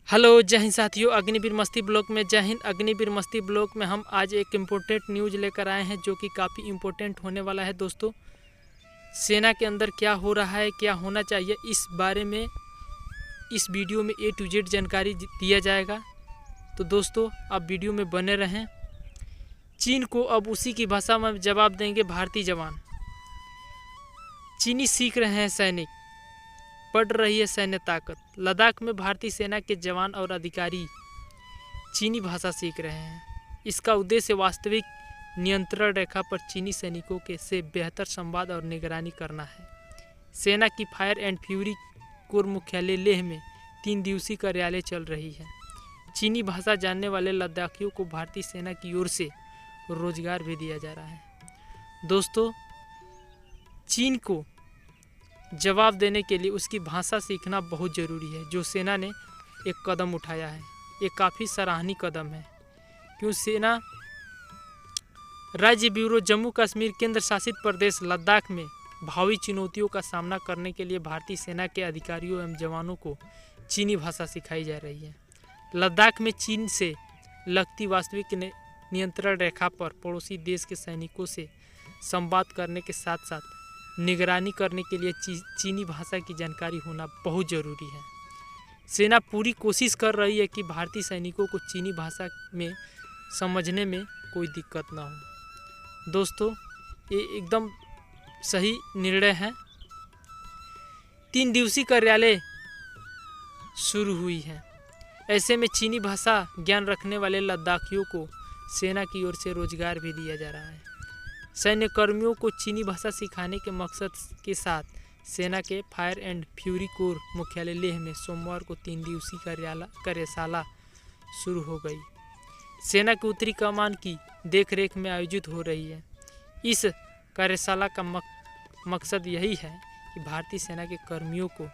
Hello जय हिंद साथियों, अग्निवीर मस्ती ब्लॉग में जय हिंद। अग्निवीर मस्ती ब्लॉग में हम आज एक इम्पोर्टेंट न्यूज़ लेकर आए हैं जो कि काफ़ी इम्पोर्टेंट होने वाला है। दोस्तों, सेना के अंदर क्या हो रहा है, क्या होना चाहिए, इस बारे में इस वीडियो में A to Z जानकारी दिया जाएगा। तो दोस्तों, आप वीडियो में बने रहें। चीन को अब उसी की भाषा में जवाब देंगे भारतीय जवान। चीनी सीख रहे हैं सैनिक, बढ़ रही है सैन्य ताकत। लद्दाख में भारतीय सेना के जवान और अधिकारी चीनी भाषा सीख रहे हैं। इसका उद्देश्य वास्तविक नियंत्रण रेखा पर चीनी सैनिकों के से बेहतर संवाद और निगरानी करना है। सेना की फायर एंड फ्यूरी कोर मुख्यालय लेह में 3 दिवसीय कार्यालय चल रही है। चीनी भाषा जानने वाले लद्दाखियों को भारतीय सेना की ओर से रोजगार भी दिया जा रहा है। दोस्तों, चीन को जवाब देने के लिए उसकी भाषा सीखना बहुत ज़रूरी है, जो सेना ने एक कदम उठाया है। ये काफ़ी सराहनीय कदम है, क्यों सेना राज्य ब्यूरो जम्मू कश्मीर केंद्र शासित प्रदेश लद्दाख में भावी चुनौतियों का सामना करने के लिए भारतीय सेना के अधिकारियों एवं जवानों को चीनी भाषा सिखाई जा रही है। लद्दाख में चीन से लगती वास्तविक नियंत्रण रेखा पर पड़ोसी देश के सैनिकों से संवाद करने के साथ साथ निगरानी करने के लिए चीनी भाषा की जानकारी होना बहुत ज़रूरी है। सेना पूरी कोशिश कर रही है कि भारतीय सैनिकों को चीनी भाषा में समझने में कोई दिक्कत ना हो। दोस्तों, ये एकदम सही निर्णय है। 3 दिवसीय कार्यालय शुरू हुई है। ऐसे में चीनी भाषा ज्ञान रखने वाले लद्दाखियों को सेना की ओर से रोजगार भी दिया जा रहा है। सैन्य कर्मियों को चीनी भाषा सिखाने के मकसद के साथ सेना के फायर एंड फ्यूरी कोर मुख्यालय लेह में सोमवार को 3 दिवसीय कार्यशाला शुरू हो गई। सेना की उत्तरी कमान की देखरेख में आयोजित हो रही है। इस कार्यशाला का मकसद यही है कि भारतीय सेना के कर्मियों को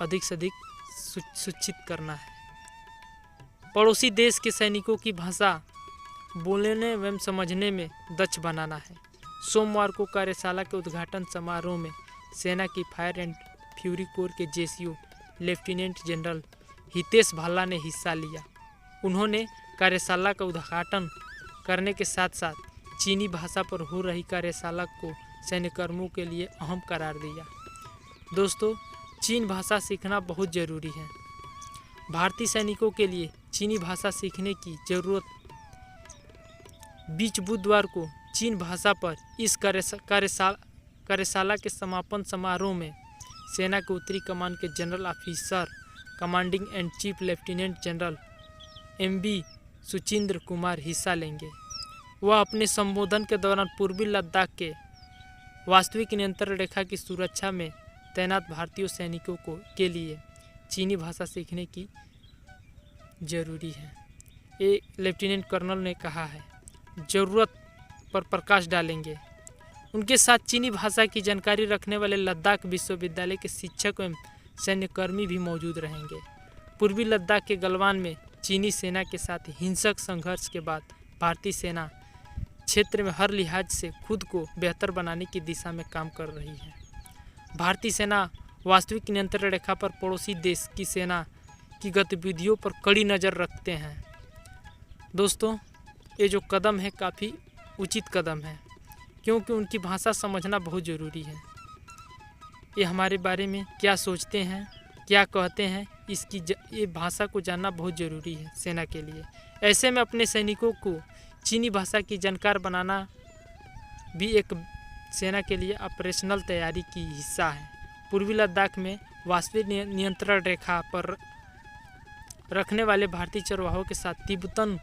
अधिक से अधिक शिक्षित करना है, पड़ोसी देश के सैनिकों की भाषा बोलने एवं समझने में दक्ष बनाना है। सोमवार को कार्यशाला के उद्घाटन समारोह में सेना की फायर एंड फ्यूरी कोर के जेसीओ लेफ्टिनेंट जनरल हितेश भाल्ला ने हिस्सा लिया। उन्होंने कार्यशाला का उद्घाटन करने के साथ साथ चीनी भाषा पर हो रही कार्यशाला को सैन्य कर्मियों के लिए अहम करार दिया। दोस्तों, चीन भाषा सीखना बहुत ज़रूरी है। भारतीय सैनिकों के लिए चीनी भाषा सीखने की ज़रूरत बीच बुधवार को चीन भाषा पर इस कार्यशाला के समापन समारोह में सेना के उत्तरी कमान के general officer commanding and chief lieutenant general MB Suchindra Kumar हिस्सा लेंगे। वह अपने संबोधन के दौरान पूर्वी लद्दाख के वास्तविक नियंत्रण रेखा की सुरक्षा में तैनात भारतीय सैनिकों के लिए चीनी भाषा सीखने की जरूरी है, ये लेफ्टिनेंट कर्नल ने कहा है। ज़रूरत पर प्रकाश डालेंगे। उनके साथ चीनी भाषा की जानकारी रखने वाले लद्दाख विश्वविद्यालय के शिक्षक एवं सैन्यकर्मी भी मौजूद रहेंगे। पूर्वी लद्दाख के गलवान में चीनी सेना के साथ हिंसक संघर्ष के बाद भारतीय सेना क्षेत्र में हर लिहाज से खुद को बेहतर बनाने की दिशा में काम कर रही है। भारतीय सेना वास्तविक नियंत्रण रेखा पर पड़ोसी देश की सेना की गतिविधियों पर कड़ी नज़र रखते हैं। दोस्तों, ये जो कदम है काफ़ी उचित कदम है, क्योंकि उनकी भाषा समझना बहुत ज़रूरी है। ये हमारे बारे में क्या सोचते हैं, क्या कहते हैं, ये भाषा को जानना बहुत ज़रूरी है सेना के लिए। ऐसे में अपने सैनिकों को चीनी भाषा की जानकार बनाना भी एक सेना के लिए ऑपरेशनल तैयारी की हिस्सा है। पूर्वी लद्दाख में वास्तविक नियंत्रण रेखा पर रखने वाले भारतीय चरवाहों के साथ तिब्बतन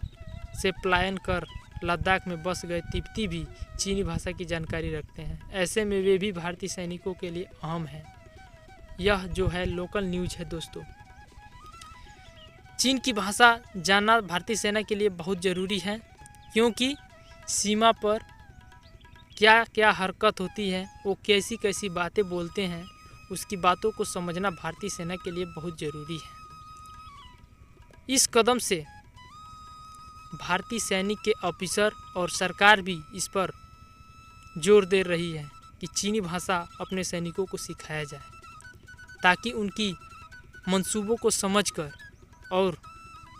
से पलायन कर लद्दाख में बस गए तिब्बती भी चीनी भाषा की जानकारी रखते हैं। ऐसे में वे भी भारतीय सैनिकों के लिए अहम है। यह जो है लोकल न्यूज़ है। दोस्तों, चीन की भाषा जानना भारतीय सेना के लिए बहुत ज़रूरी है, क्योंकि सीमा पर क्या क्या हरकत होती है, वो कैसी कैसी बातें बोलते हैं, उसकी बातों को समझना भारतीय सेना के लिए बहुत ज़रूरी है। इस कदम से भारतीय सैनिक के ऑफिसर और सरकार भी इस पर जोर दे रही है कि चीनी भाषा अपने सैनिकों को सिखाया जाए, ताकि उनकी मंसूबों को समझकर और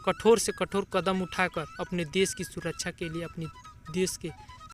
कठोर से कठोर कदम उठाकर अपने देश की सुरक्षा के लिए, अपने देश के